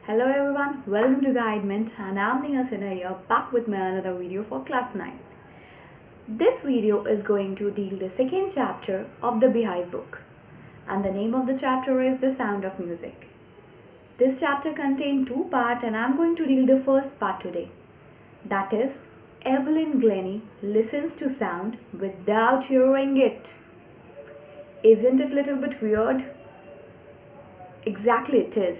Hello everyone, welcome to Guidement and I'm Neha Sinha here back with my another video for class 9. This video is going to deal the second chapter of the Beehive book and the name of the chapter is The Sound of Music. This chapter contains two parts and I'm going to deal the first part today. That is, Evelyn Gliennie listens to sound without hearing it. Isn't it a little bit weird? Exactly it is.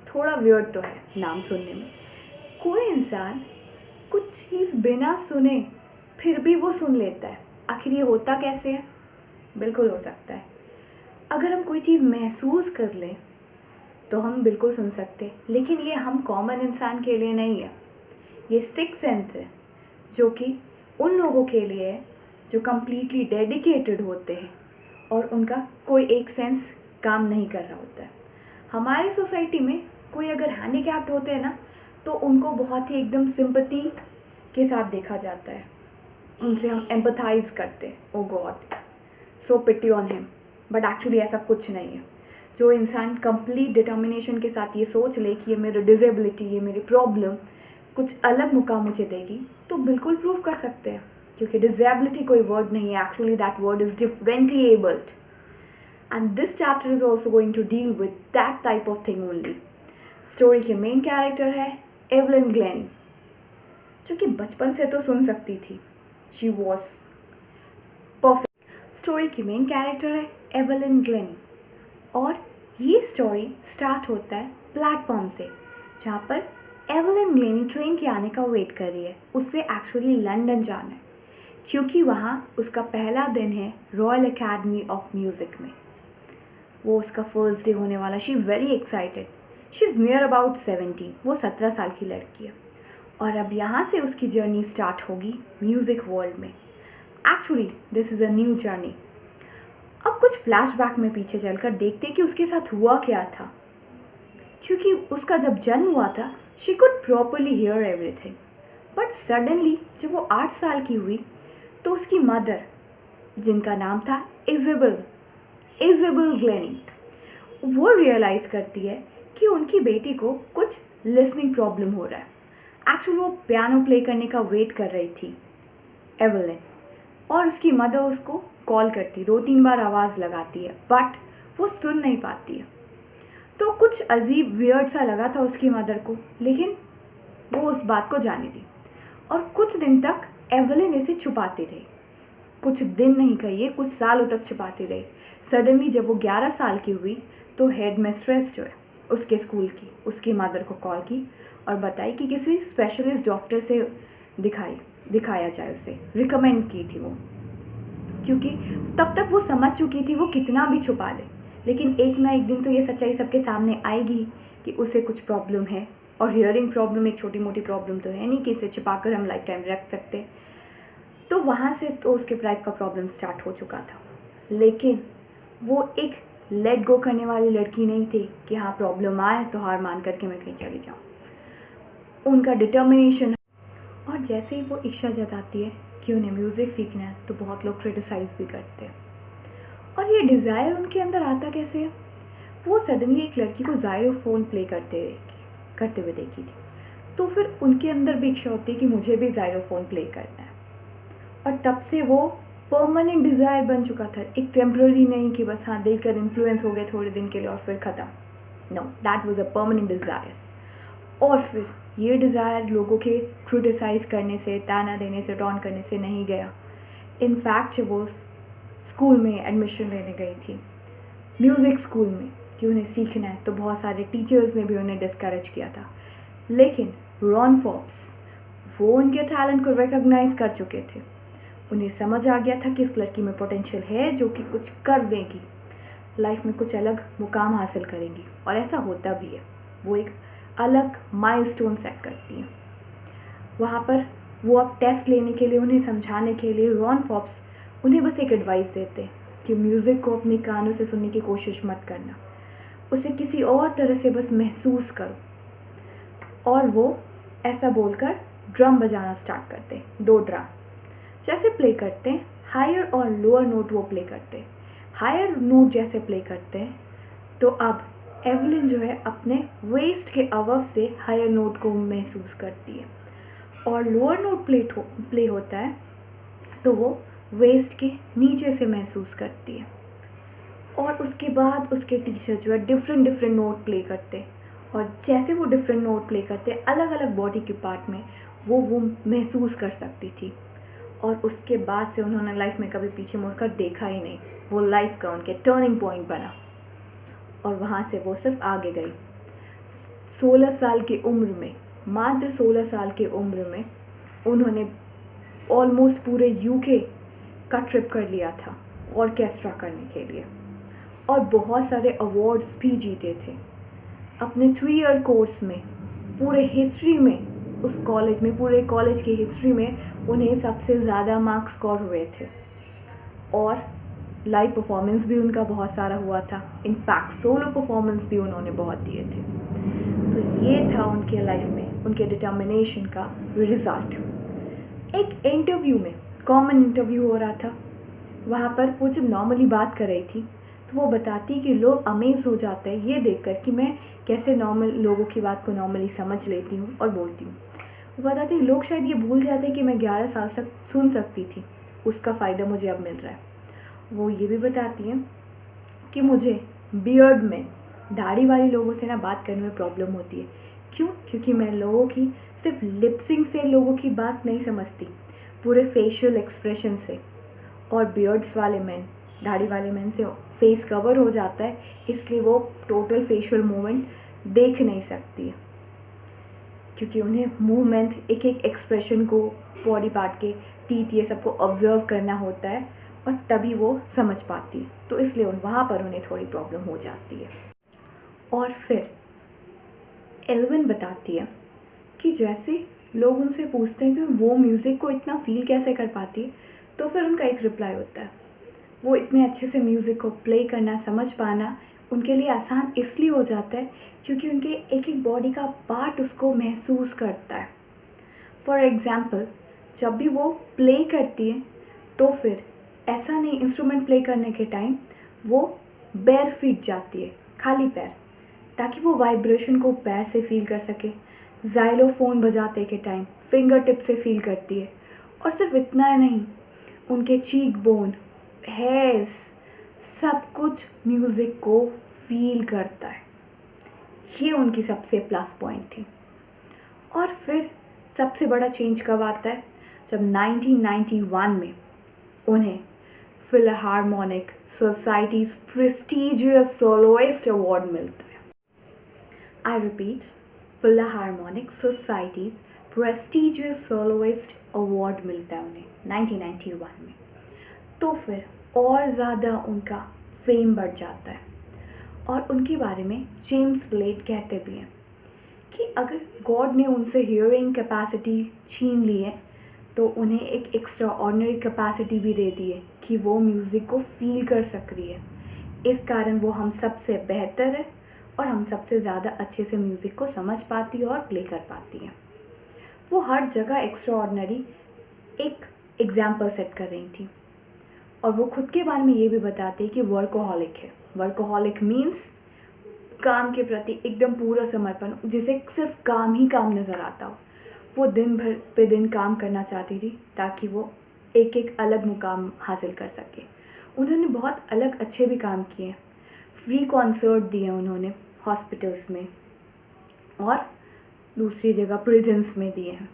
थोड़ा weird तो है नाम सुनने में। कोई इंसान कुछ चीज़ बिना सुने फिर भी वो सुन लेता है। आखिर ये होता कैसे है? बिल्कुल हो सकता है। अगर हम कोई चीज़ महसूस कर लें तो हम बिल्कुल सुन सकते हैं, लेकिन ये हम कॉमन इंसान के लिए नहीं है। ये सिक्स सेंस है जो कि उन लोगों के लिए है जो कम्प्लीटली डेडिकेटेड होते हैं और उनका कोई एक सेंस काम नहीं कर रहा होता है। हमारी सोसाइटी में कोई अगर हैंडीकैप्ड होते हैं ना तो उनको बहुत ही एकदम सिंपैथी के साथ देखा जाता है, उनसे हम एम्पथाइज करते हैं। Oh God, so pity on him. But actually ऐसा कुछ नहीं है। जो इंसान कंप्लीट डिटर्मिनेशन के साथ ये सोच ले कि ये मेरी डिसेबिलिटी, ये मेरी प्रॉब्लम कुछ अलग मुकाम मुझे देगी, तो बिल्कुल प्रूव कर सकते हैं, क्योंकि डिसेबिलिटी कोई वर्ड नहीं है। Actually that word is differently abled and this chapter is also going to deal with that type of thing only. Story के मेन कैरेक्टर है एवलिन ग्लेनी, जो कि बचपन से तो सुन सकती थी। She was perfect. स्टोरी की मेन कैरेक्टर है एवलिन ग्लेनी और ये स्टोरी स्टार्ट होता है प्लेटफॉर्म से, जहाँ पर एवलिन ग्लेनी ट्रेन के आने का वेट कर रही है। उससे एक्चुअली लंदन जाना है, क्योंकि वहाँ उसका पहला दिन है रॉयल अकेडमी ऑफ म्यूज़िक में। वो उसका फर्स्ट डे होने वाला। She is very excited. She is near about 17। वो 17 साल की लड़की है और अब यहाँ से उसकी जर्नी स्टार्ट होगी म्यूज़िक वर्ल्ड में। Actually this is a new journey. अब कुछ फ्लैशबैक में पीछे चलकर देखते हैं कि उसके साथ हुआ क्या था, क्योंकि उसका जब जन्म हुआ था she could properly here everything, but suddenly जब वो 8 साल की हुई तो उसकी मदर, जिनका नाम था इज़ेबल ग्लेनी, वो रियलाइज़ करती है कि उनकी बेटी को कुछ लिसनिंग प्रॉब्लम हो रहा है। एक्चुअली वो पियानो प्ले करने का वेट कर रही थी एवलिन, और उसकी मदर उसको कॉल करती, 2-3 बार आवाज़ लगाती है, बट वो सुन नहीं पाती है। तो कुछ अजीब वियर्ड सा लगा था उसकी मदर को, लेकिन वो उस बात को जाने दी और कुछ दिन तक एवलिन इसे छुपाती रही। कुछ दिन नहीं कहिए, कुछ सालों तक छुपाती रही। सडनली जब वो 11 साल की हुई तो हेड मिस्ट्रेस जो है उसके स्कूल की, उसकी मदर को कॉल की और बताई कि किसी स्पेशलिस्ट डॉक्टर से दिखाया जाए। उसे रिकमेंड की थी वो, क्योंकि तब तक वो समझ चुकी थी वो कितना भी छुपा ले, लेकिन एक ना एक दिन तो ये सच्चाई सबके सामने आएगी कि उसे कुछ प्रॉब्लम है। और हियरिंग प्रॉब्लम एक छोटी मोटी प्रॉब्लम तो है नहीं कि इसे छिपाकर हम लाइफ टाइम रख सकते। तो वहाँ से तो उसके लाइफ का प्रॉब्लम स्टार्ट हो चुका था, लेकिन वो एक लेट गो करने वाली लड़की नहीं थी कि हाँ प्रॉब्लम आए तो हार मान करके मैं कहीं चली जाऊँ। उनका डिटर्मिनेशन, और जैसे ही वो इच्छा जताती है कि उन्हें म्यूज़िक सीखना है तो बहुत लोग क्रिटिसाइज़ भी करते हैं। और ये डिज़ायर उनके अंदर आता कैसे है? वो सडनली एक लड़की को ज़ाइलोफोन प्ले करते हुए देखी थी, तो फिर उनके अंदर भी इच्छा होती है कि मुझे भी ज़ाइलोफोन प्ले करना है, और तब से वो परमानेंट डिज़ायर बन चुका था। एक टेम्प्रेरी नहीं कि बस हाँ देखकर इन्फ्लुएंस हो गए थोड़े दिन के लिए और फिर ख़त्म। No, that was a permanent desire. और फिर ये डिज़ायर लोगों के क्रिटिसाइज़ करने से, ताना देने से, टॉन्ट करने से नहीं गया। इनफैक्ट जब वो स्कूल में एडमिशन लेने गई थी, म्यूज़िक स्कूल में, कि उन्हें सीखना है, तो बहुत सारे टीचर्स ने भी उन्हें डिस्करेज किया था। लेकिन रॉन फॉक्स वो उनके टैलेंट को रिकॉग्नाइज़ कर चुके थे। उन्हें समझ आ गया था कि इस लड़की में पोटेंशियल है जो कि कुछ कर देगी, लाइफ में कुछ अलग मुकाम हासिल करेंगी, और ऐसा होता भी है। वो एक अलग माइलस्टोन सेट करती हैं। वहाँ पर वो अब टेस्ट लेने के लिए, उन्हें समझाने के लिए रॉन फॉक्स उन्हें बस एक एडवाइस देते हैं कि म्यूज़िक को अपने कानों से सुनने की कोशिश मत करना, उसे किसी और तरह से बस महसूस करो। और वो ऐसा बोलकर ड्रम बजाना स्टार्ट करते हैं। 2 ड्रम जैसे प्ले करते हैं, हायर और लोअर नोट वो प्ले करते हैं। हायर नोट जैसे प्ले करते हैं तो अब एवलिन जो है अपने वेस्ट के अबव से हायर नोट को महसूस करती है और लोअर नोट प्ले होता है तो वो वेस्ट के नीचे से महसूस करती है। और उसके बाद उसके टीचर जो है डिफरेंट डिफरेंट नोट प्ले करते हैं और जैसे वो डिफरेंट नोट प्ले करते हैं अलग अलग बॉडी के पार्ट में वो महसूस कर सकती थी। और उसके बाद से उन्होंने लाइफ में कभी पीछे मुड़कर देखा ही नहीं। वो लाइफ का उनके टर्निंग पॉइंट बना और वहाँ से वो सिर्फ आगे गई। 16 साल की उम्र में, मात्र 16 साल की उम्र में उन्होंने ऑलमोस्ट पूरे यूके का ट्रिप कर लिया था ऑर्केस्ट्रा करने के लिए और बहुत सारे अवार्ड्स भी जीते थे। अपने 3 ईयर कोर्स में पूरे हिस्ट्री में, उस कॉलेज में, पूरे कॉलेज की हिस्ट्री में उन्हें सबसे ज़्यादा मार्क्स स्कोर हुए थे और लाइव परफॉर्मेंस भी उनका बहुत सारा हुआ था। इनफैक्ट सोलो परफॉर्मेंस भी उन्होंने बहुत दिए थे। तो ये था उनके लाइफ में उनके डिटर्मिनेशन का रिजल्ट। एक इंटरव्यू में, कॉमन इंटरव्यू हो रहा था, वहाँ पर वो जब नॉर्मली बात कर रही थी तो वो बताती कि लोग अमेज हो जाते हैं ये देखकर कि मैं कैसे नॉर्मल लोगों की बात को नॉर्मली समझ लेती हूँ और बोलती हूँ। वो बताती लोग शायद ये भूल जाते हैं कि मैं 11 साल तक सुन सकती थी, उसका फ़ायदा मुझे अब मिल रहा है। वो ये भी बताती हैं कि मुझे बियर्ड में, दाढ़ी वाले लोगों से ना बात करने में प्रॉब्लम होती है। क्यों? क्योंकि मैं लोगों की सिर्फ लिपसिंग से लोगों की बात नहीं समझती, पूरे फेशियल एक्सप्रेशन से। और बियर्ड्स वाले मैन, दाढ़ी वाले मैन से फेस कवर हो जाता है, इसलिए वो टोटल फेशियल मूवमेंट देख नहीं सकती है, क्योंकि उन्हें मूवमेंट, एक एक एक्सप्रेशन को, बॉडी पार्ट के टीथ, ये सबको ऑब्जर्व करना होता है और तभी वो समझ पाती है। तो इसलिए वहाँ पर उन्हें थोड़ी प्रॉब्लम हो जाती है। और फिर एल्विन बताती है कि जैसे लोग उनसे पूछते हैं कि वो म्यूज़िक को इतना फील कैसे कर पाती है, तो फिर उनका एक रिप्लाई होता है, वो इतने अच्छे से म्यूज़िक को प्ले करना, समझ पाना उनके लिए आसान इसलिए हो जाता है क्योंकि उनके एक एक बॉडी का पार्ट उसको महसूस करता है। फॉर एग्ज़ाम्पल, जब भी वो प्ले करती है तो फिर ऐसा नहीं, इंस्ट्रूमेंट प्ले करने के टाइम वो बेयर फीट जाती है, खाली पैर, ताकि वो वाइब्रेशन को पैर से फील कर सके। ज़ाइलोफोन बजाते के टाइम फिंगर टिप से फील करती है। और सिर्फ इतना ही नहीं, उनके चीक बोन, हेयर्स, सब कुछ म्यूज़िक को फील करता है। ये उनकी सबसे प्लस पॉइंट थी। और फिर सबसे बड़ा चेंज कब आता है? जब 1991 में उन्हें Philharmonic societies prestigious soloist award मिलता है। I repeat, Philharmonic societies prestigious soloist award मिलता है उन्हें 1991 में। तो फिर और ज़्यादा उनका फेम बढ़ जाता है। और उनके बारे में जेम्स ब्लेड कहते भी हैं कि अगर गॉड ने उनसे हियरिंग कैपेसिटी छीन ली है तो उन्हें एक एक्स्ट्रा ऑर्डिनरी कैपेसिटी भी दे दी है कि वो म्यूज़िक को फील कर सक रही है। इस कारण वो हम सबसे बेहतर है और हम सबसे ज़्यादा अच्छे से म्यूज़िक को समझ पाती है और प्ले कर पाती है। वो हर जगह एक्स्ट्रा ऑर्डिनरी एक एग्जाम्पल सेट कर रही थी। और वो खुद के बारे में ये भी बताती है कि वर्कोहॉलिक है। वर्कोहॉलिक मीन्स काम के प्रति एकदम पूरा समर्पण, जिसे सिर्फ काम ही काम नज़र आता हो। वो दिन भर पे दिन काम करना चाहती थी ताकि वो एक एक अलग मुकाम हासिल कर सके। उन्होंने बहुत अलग अच्छे भी काम किए, फ्री कॉन्सर्ट दिए उन्होंने हॉस्पिटल्स में और दूसरी जगह प्रिजन्स में दिए हैं।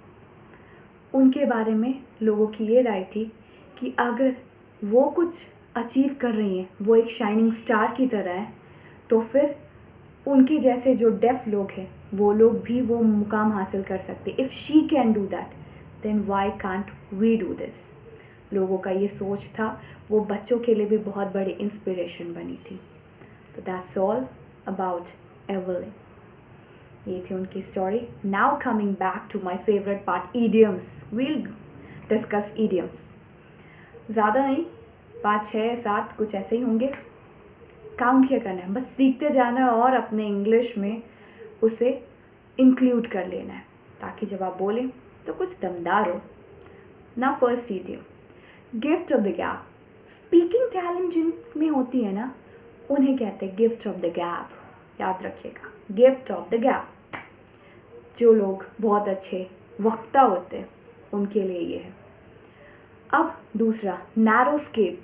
उनके बारे में लोगों की ये राय थी कि अगर वो कुछ अचीव कर रही हैं, वो एक शाइनिंग स्टार की तरह है, तो फिर उनके जैसे जो डेफ लोग हैं वो लोग भी वो मुकाम हासिल कर सकते। If she can do that then why can't we do this. लोगों का ये सोच था। वो बच्चों के लिए भी बहुत बड़ी इंस्पिरेशन बनी थी। तो दैट्स ऑल अबाउट एवलिन। ये थी उनकी story. Now coming back to my favourite part, idioms. We'll discuss idioms. ज़्यादा नहीं, 5, 6, 7 कुछ ऐसे ही होंगे। काउंट क्या करना है, बस सीखते जाना है और अपने इंग्लिश में उसे इंक्लूड कर लेना है ताकि जब आप बोलें तो कुछ दमदार हो ना। First idiom, gift of the gab. Speaking talent जिन में होती है ना, उन्हें कहते हैं गिफ्ट ऑफ द गैप। याद रखिएगा, गिफ्ट ऑफ द गैप। जो लोग बहुत अच्छे वक्ता होते हैं उनके लिए ये है। अब दूसरा, narrow escape.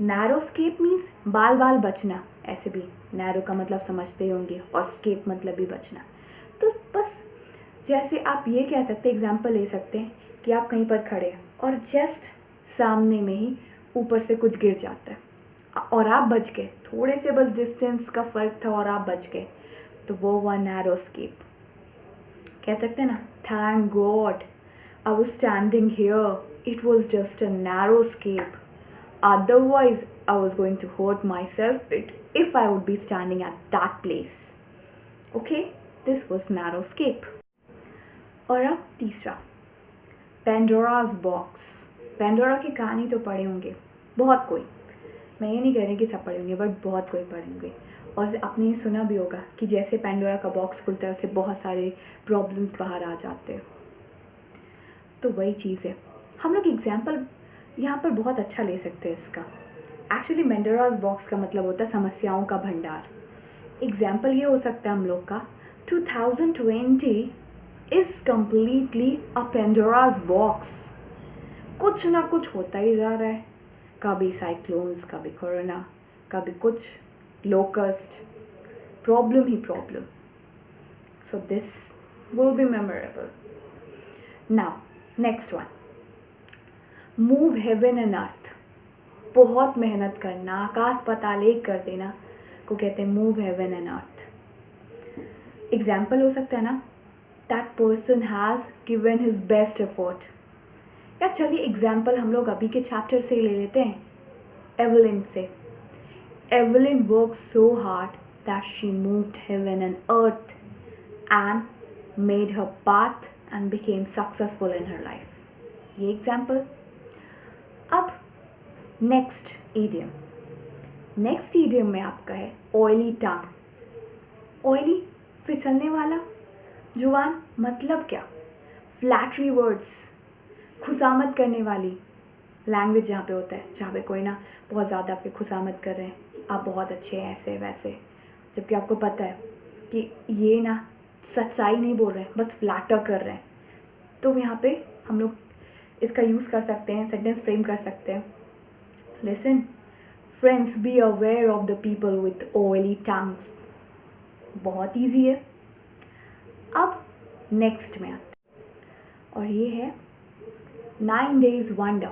Narrow escape means बाल बाल बचना। ऐसे भी नैरो का मतलब समझते ही होंगे और स्केप मतलब भी बचना। तो बस जैसे आप ये कह सकते हैं, एग्जाम्पल ले सकते हैं कि आप कहीं पर खड़े हैं और जस्ट सामने में ही ऊपर से कुछ गिर जाता है और आप बच गए, थोड़े से बस डिस्टेंस का फ़र्क था और आप बच गए, तो वो हुआ नैरो स्केप। कह सकते हैं ना, thank God I was standing here, it was just a narrow escape, otherwise I was going to hurt myself if I would be standing at that place. Okay, this was narrow escape. और अब तीसरा, Pandora's box. Pandora की कहानी तो पढ़े होंगे बहुत कोई, मैं ये नहीं कह रही कि सब पढ़े होंगे, बट बहुत कोई पढ़े होंगे। और आपने सुना भी होगा कि जैसे पेंडोरा का बॉक्स खुलता है उससे बहुत सारे प्रॉब्लम्स बाहर आ जाते हैं। तो वही चीज़ है, हम लोग एग्जाम्पल यहाँ पर बहुत अच्छा ले सकते हैं इसका। एक्चुअली पेंडोराज बॉक्स का मतलब होता है समस्याओं का भंडार। एग्जाम्पल ये हो सकता है हम लोग का, 2020 is completely a Pandora's box. कुछ ना कुछ होता ही जा रहा है, कभी साइक्लोन्स, कभी कोरोना, कभी कुछ locust, problem he problem. So this will be memorable. Now next one, move heaven and earth. बहुत मेहनत करना, आकाश पाताल एक कर देना को कहते हैं move heaven and earth. Example हो सकता है ना, that person has given his best effort. या चलिए एग्जाम्पल हम लोग अभी के चैप्टर से ही ले लेते हैं, एवलिन से। Evelyn work so hard that she moved heaven and earth and made her path and became successful in her life. ये एग्जाम्पल। अब नेक्स्ट ईडियम। नेक्स्ट ईडियम में आपका है ऑयली टंग। ऑयली, फिसलने वाला जुबान, मतलब क्या? फ्लैटरी वर्ड्स, खुशामद करने वाली लैंग्वेज जहाँ पे होता है, जहाँ पे कोई ना बहुत ज़्यादा आपके खुशामद कर रहे हैं, आप बहुत अच्छे हैं ऐसे वैसे, जबकि आपको पता है कि ये ना सच्चाई नहीं बोल रहे हैं, बस फ्लैटर कर रहे हैं। तो यहाँ पे हम लोग इसका यूज़ कर सकते हैं, सेंटेंस फ्रेम कर सकते हैं। Listen, friends be aware of the people with oily tongues. बहुत ईजी है। अब नेक्स्ट में आते और ये है 9 days वंडर।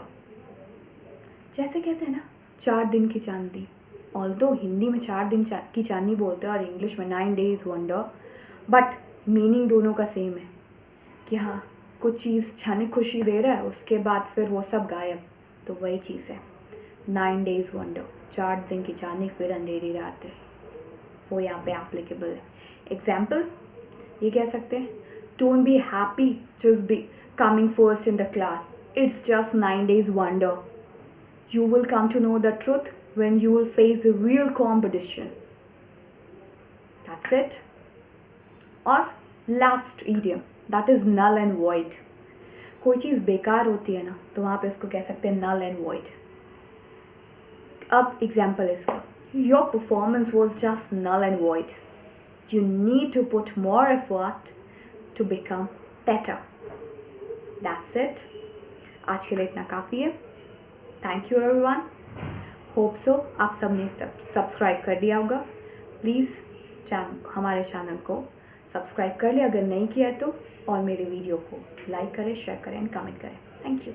जैसे कहते हैं ना 4 दिन की चांदनी, ऑल्दो हिंदी में 4 दिन की चांदनी बोलते हैं और इंग्लिश में 9 days वंडर, बट मीनिंग दोनों का सेम है कि हाँ कुछ चीज़ क्षणिक खुशी दे रहा है, उसके बाद फिर वो सब गायब, तो वही चीज़ है 9 days वंडर, 4 दिन की चांदनी फिर अंधेरी रात है, वो यहाँ पे एप्लीकेबल है। एग्जाम्पल ये कह सकते हैं, don't be happy just be coming first in the class, it's just 9 days wonder, you will come to know the truth when you will face the real competition. That's it. और last idiom, that is null and void. कोई चीज़ बेकार होती है ना तो वहाँ पे उसको कह सकते हैं null and void. अब एग्जाम्पल इसका, your performance was just null and void. You need to put more effort to become better. That's it. आज के लिए इतना काफ़ी है। Thank you everyone, hope so आप सब ने सब्सक्राइब कर दिया होगा। प्लीज़ हमारे चैनल को सब्सक्राइब कर ले अगर नहीं किया है तो, और मेरे वीडियो को लाइक करें, शेयर करें एंड कमेंट करें। Thank you.